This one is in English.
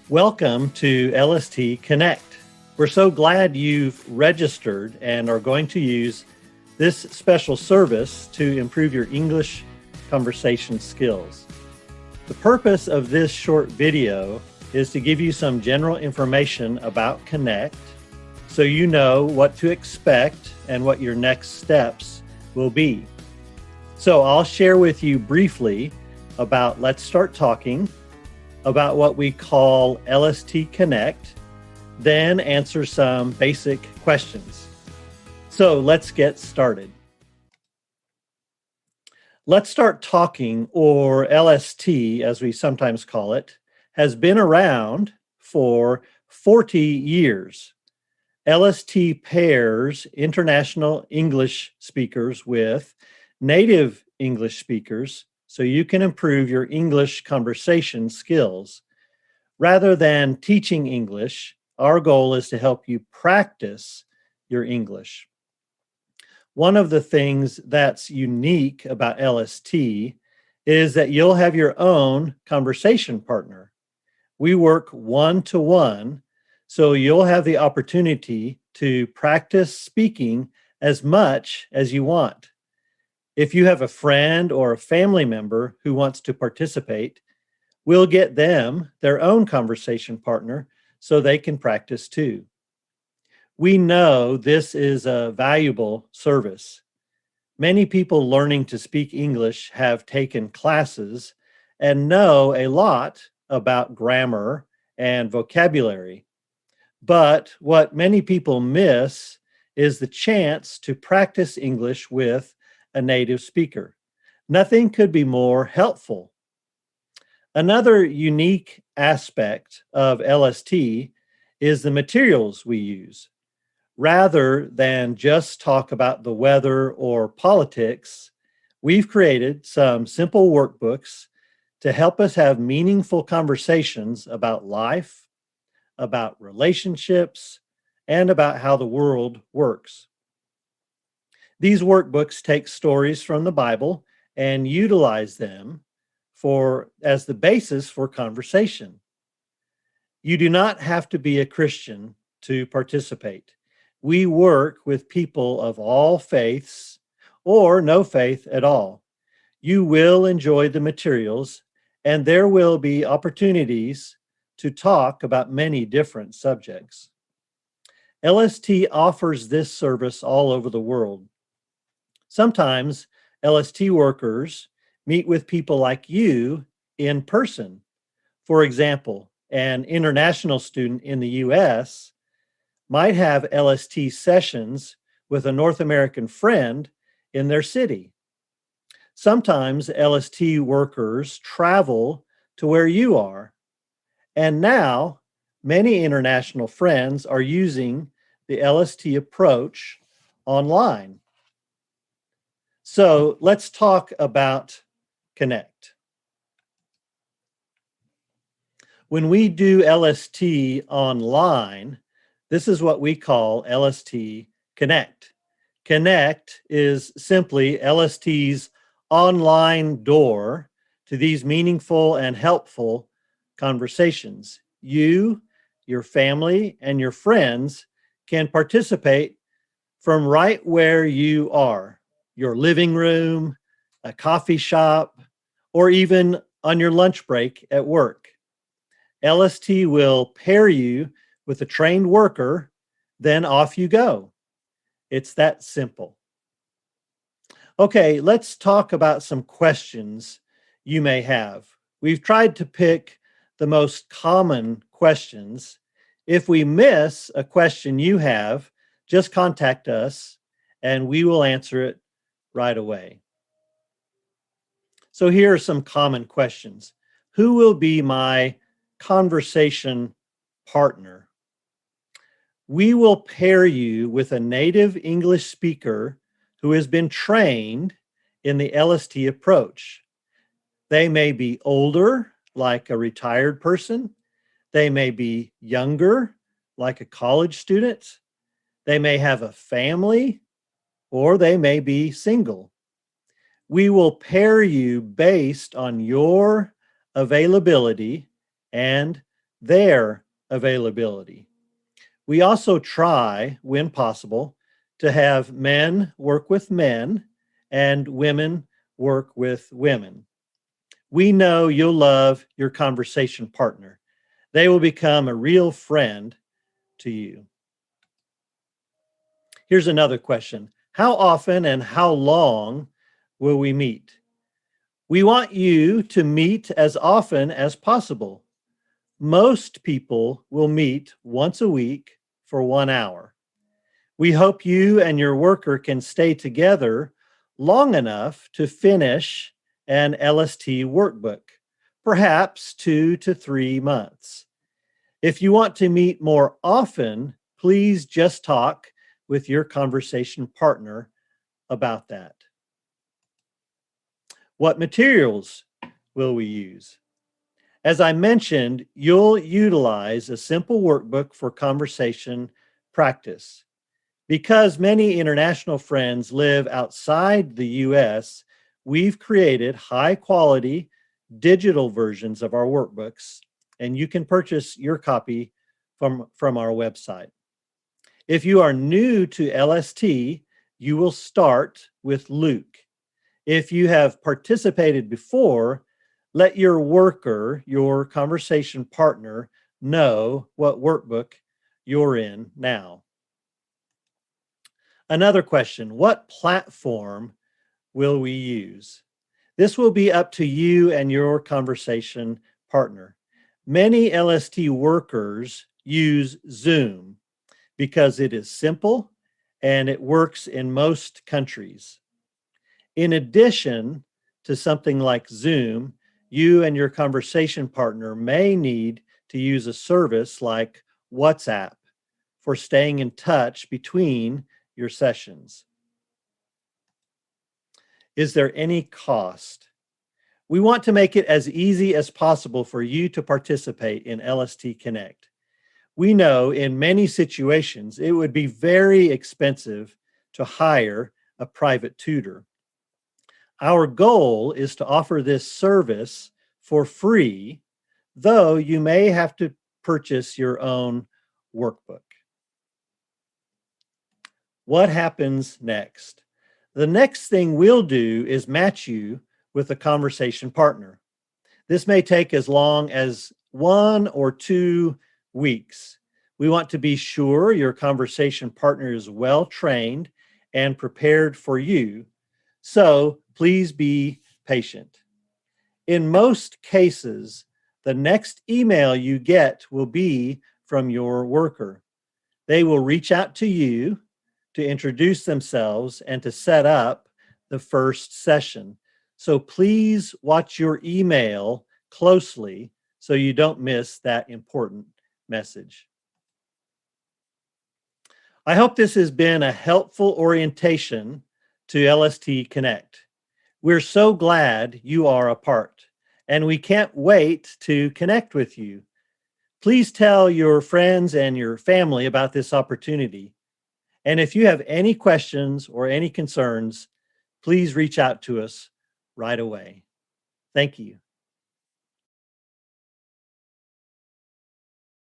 Welcome to LST Connect. We're so glad you've registered and are going to use this special service to improve your English conversation skills. The purpose of this short video is to give you some general information about Connect so you know what to expect and what your next steps will be. So I'll share with you briefly about Let's Start Talking, about what we call LST Connect, then answer some basic questions. So let's get started. Let's Start Talking, or LST as we sometimes call it, has been around for 40 years. LST pairs international English speakers with native English speakers so you can improve your English conversation skills. Rather than teaching English, our goal is to help you practice your English. One of the things that's unique about LST is that you'll have your own conversation partner. We work one-to-one, so you'll have the opportunity to practice speaking as much as you want. If you have a friend or a family member who wants to participate, we'll get them their own conversation partner so they can practice too. We know this is a valuable service. Many people learning to speak English have taken classes and know a lot about grammar and vocabulary. But what many people miss is the chance to practice English with a native speaker. Nothing could be more helpful. Another unique aspect of LST is the materials we use. Rather than just talk about the weather or politics, we've created some simple workbooks to help us have meaningful conversations about life, about relationships, and about how the world works. These workbooks take stories from the Bible and utilize them as the basis for conversation. You do not have to be a Christian to participate. We work with people of all faiths or no faith at all. You will enjoy the materials, and there will be opportunities to talk about many different subjects. LST offers this service all over the world. Sometimes LST workers meet with people like you in person. For example, an international student in the US might have LST sessions with a North American friend in their city. Sometimes LST workers travel to where you are. And now, many international friends are using the LST approach online. So let's talk about Connect. When we do LST online, this is what we call LST Connect. Connect is simply LST's online door to these meaningful and helpful conversations. You, your family, and your friends can participate from right where you are. Your living room, a coffee shop, or even on your lunch break at work. LST will pair you with a trained worker, then off you go. It's that simple. Okay, let's talk about some questions you may have. We've tried to pick the most common questions. If we miss a question you have, just contact us and we will answer it right away. So here are some common questions. Who will be my conversation partner? We will pair you with a native English speaker who has been trained in the LST approach. They may be older, like a retired person. They may be younger, like a college student. They may have a family, or they may be single. We will pair you based on your availability and their availability. We also try, when possible, to have men work with men and women work with women. We know you'll love your conversation partner. They will become a real friend to you. Here's another question. How often and how long will we meet? We want you to meet as often as possible. Most people will meet once a week for 1 hour. We hope you and your worker can stay together long enough to finish an LST workbook, perhaps 2 to 3 months. If you want to meet more often, please just talk with your conversation partner about that. What materials will we use? As I mentioned, you'll utilize a simple workbook for conversation practice. Because many international friends live outside the US, we've created high quality digital versions of our workbooks, and you can purchase your copy from our website. If you are new to LST, you will start with Luke. If you have participated before, let your worker, your conversation partner, know what workbook you're in now. Another question, what platform will we use? This will be up to you and your conversation partner. Many LST workers use Zoom because it is simple and it works in most countries. In addition to something like Zoom, you and your conversation partner may need to use a service like WhatsApp for staying in touch between your sessions. Is there any cost? We want to make it as easy as possible for you to participate in LST Connect. We know in many situations it would be very expensive to hire a private tutor. Our goal is to offer this service for free, though you may have to purchase your own workbook. What happens next? The next thing we'll do is match you with a conversation partner. This may take as long as 1 or 2 weeks. We want to be sure your conversation partner is well trained and prepared for you, so please be patient. In most cases, the next email you get will be from your worker. They will reach out to you to introduce themselves and to set up the first session. So please watch your email closely so you don't miss that important message. I hope this has been a helpful orientation to LST Connect. We're so glad you are a part, and we can't wait to connect with you. Please tell your friends and your family about this opportunity. And if you have any questions or any concerns, please reach out to us right away. Thank you.